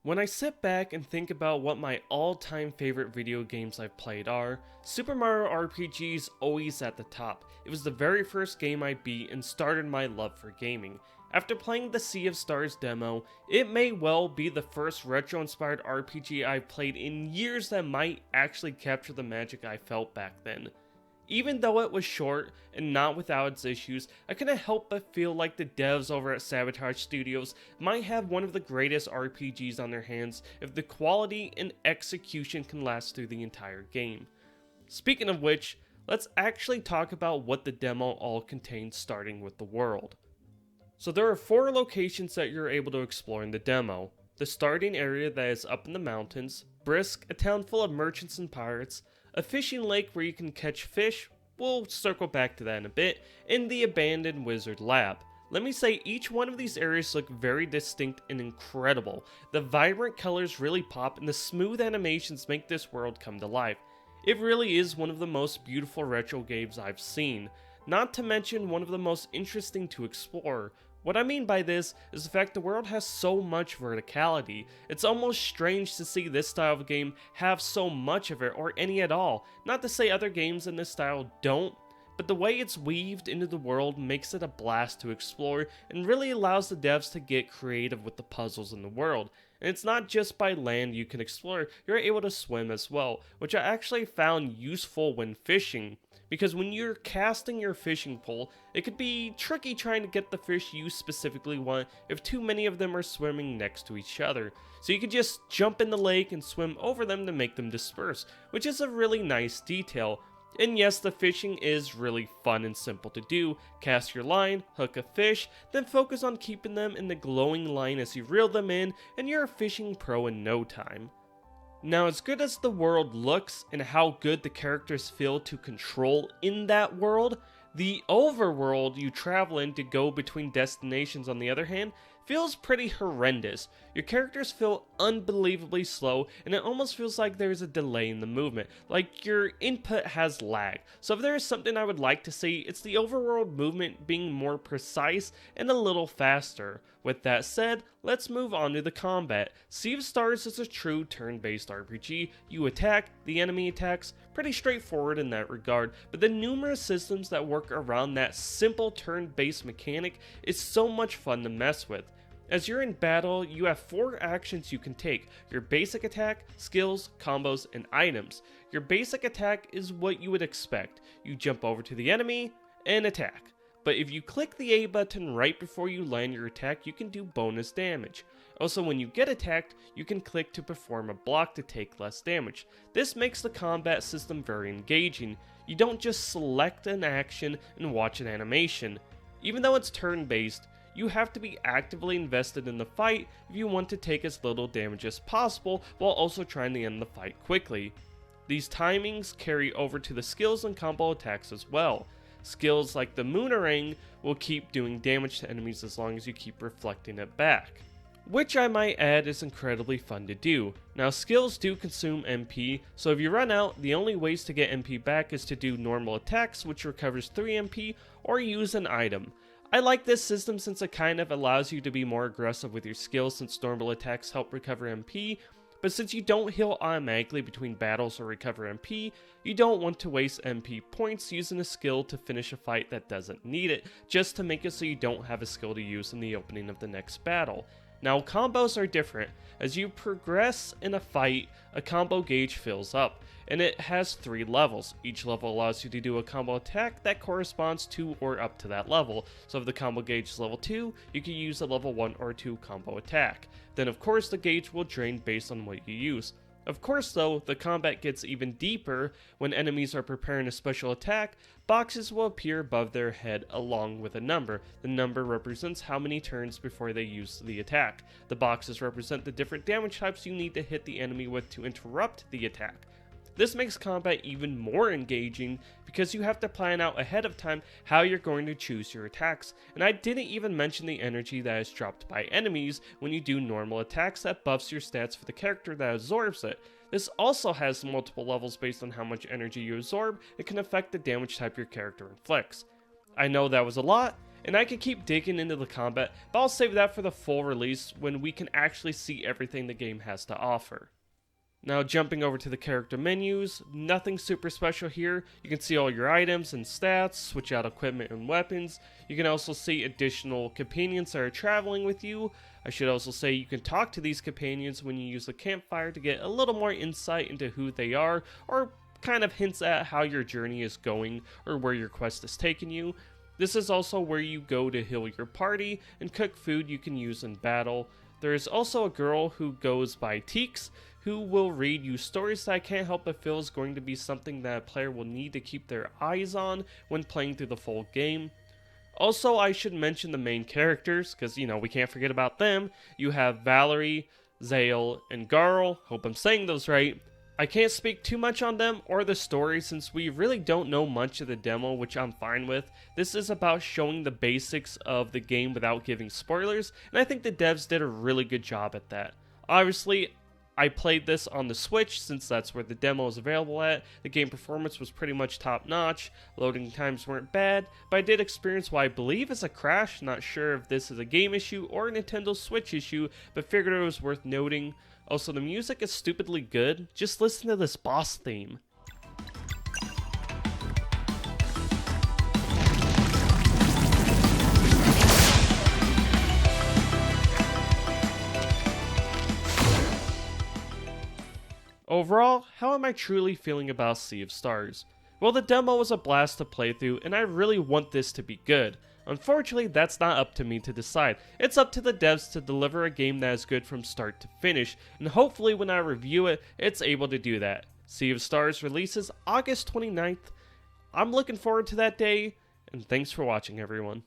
When I sit back and think about what my all-time favorite video games I've played are, Super Mario RPG is always at the top. It was the very first game I beat and started my love for gaming. After playing the Sea of Stars demo, it may well be the first retro-inspired RPG I've played in years that might actually capture the magic I felt back then. Even though it was short and not without its issues, I couldn't help but feel like the devs over at Sabotage Studios might have one of the greatest RPGs on their hands if the quality and execution can last through the entire game. Speaking of which, let's actually talk about what the demo all contains, starting with the world. So there are 4 locations that you're able to explore in the demo. The starting area that is up in the mountains, Brisk, a town full of merchants and pirates, a fishing lake where you can catch fish, we'll circle back to that in a bit, and the abandoned wizard lab. Let me say, each one of these areas look very distinct and incredible. The vibrant colors really pop and the smooth animations make this world come to life. It really is one of the most beautiful retro games I've seen, not to mention one of the most interesting to explore. What I mean by this is the fact the world has so much verticality. It's almost strange to see this style of game have so much of it, or any at all. Not to say other games in this style don't, but the way it's weaved into the world makes it a blast to explore and really allows the devs to get creative with the puzzles in the world. And it's not just by land you can explore, you're able to swim as well, which I actually found useful when fishing. Because when you're casting your fishing pole, it could be tricky trying to get the fish you specifically want if too many of them are swimming next to each other. So you could just jump in the lake and swim over them to make them disperse, which is a really nice detail. And yes, the fishing is really fun and simple to do. Cast your line, hook a fish, then focus on keeping them in the glowing line as you reel them in, and you're a fishing pro in no time. Now, as good as the world looks and how good the characters feel to control in that world, the overworld you travel in to go between destinations, on the other hand, feels pretty horrendous. Your characters feel unbelievably slow, and it almost feels like there's a delay in the movement, like your input has lag. So if there is something I would like to see, it's the overworld movement being more precise and a little faster. With that said, let's move on to the combat. Sea of Stars is a true turn-based RPG. You attack, the enemy attacks, pretty straightforward in that regard, but the numerous systems that work around that simple turn-based mechanic is so much fun to mess with. As you're in battle, you have 4 actions you can take: your basic attack, skills, combos, and items. Your basic attack is what you would expect. You jump over to the enemy and attack. But if you click the A button right before you land your attack, you can do bonus damage. Also, when you get attacked, you can click to perform a block to take less damage. This makes the combat system very engaging. You don't just select an action and watch an animation. Even though it's turn-based, you have to be actively invested in the fight if you want to take as little damage as possible while also trying to end the fight quickly. These timings carry over to the skills and combo attacks as well. Skills like the Moonerang will keep doing damage to enemies as long as you keep reflecting it back, which I might add is incredibly fun to do. Now, skills do consume MP, so if you run out, the only ways to get MP back is to do normal attacks, which recovers 3 MP, or use an item. I like this system since it kind of allows you to be more aggressive with your skills, since normal attacks help recover MP, but since you don't heal automatically between battles or recover MP, you don't want to waste MP points using a skill to finish a fight that doesn't need it, just to make it so you don't have a skill to use in the opening of the next battle. Now, combos are different. As you progress in a fight, a combo gauge fills up, and it has 3 levels. Each level allows you to do a combo attack that corresponds to or up to that level. So if the combo gauge is level 2, you can use a level 1 or 2 combo attack. Then of course the gauge will drain based on what you use. Of course though, the combat gets even deeper. When enemies are preparing a special attack, boxes will appear above their head along with a number. The number represents how many turns before they use the attack. The boxes represent the different damage types you need to hit the enemy with to interrupt the attack. This makes combat even more engaging because you have to plan out ahead of time how you're going to choose your attacks. And I didn't even mention the energy that is dropped by enemies when you do normal attacks that buffs your stats for the character that absorbs it. This also has multiple levels based on how much energy you absorb. It can affect the damage type your character inflicts. I know that was a lot, and I could keep digging into the combat, but I'll save that for the full release when we can actually see everything the game has to offer. Now jumping over to the character menus, nothing super special here. You can see all your items and stats, switch out equipment and weapons. You can also see additional companions that are traveling with you. I should also say you can talk to these companions when you use the campfire to get a little more insight into who they are, or kind of hints at how your journey is going or where your quest is taking you. This is also where you go to heal your party and cook food you can use in battle. There is also a girl who goes by Teeks, who will read you stories that I can't help but feel is going to be something that a player will need to keep their eyes on when playing through the full game. Also, I should mention the main characters, because, we can't forget about them. You have Valerie, Zale, and Garl. Hope I'm saying those right. I can't speak too much on them or the story since we really don't know much of the demo, which I'm fine with. This is about showing the basics of the game without giving spoilers, and I think the devs did a really good job at that. Obviously, I played this on the Switch since that's where the demo is available at. The game performance was pretty much top notch, loading times weren't bad, but I did experience what I believe is a crash. Not sure if this is a game issue or a Nintendo Switch issue, but figured it was worth noting. Also, the music is stupidly good. Just listen to this boss theme. Overall, how am I truly feeling about Sea of Stars? Well, the demo was a blast to play through, and I really want this to be good. Unfortunately, that's not up to me to decide. It's up to the devs to deliver a game that is good from start to finish, and hopefully when I review it, it's able to do that. Sea of Stars releases August 29th. I'm looking forward to that day, and thanks for watching, everyone.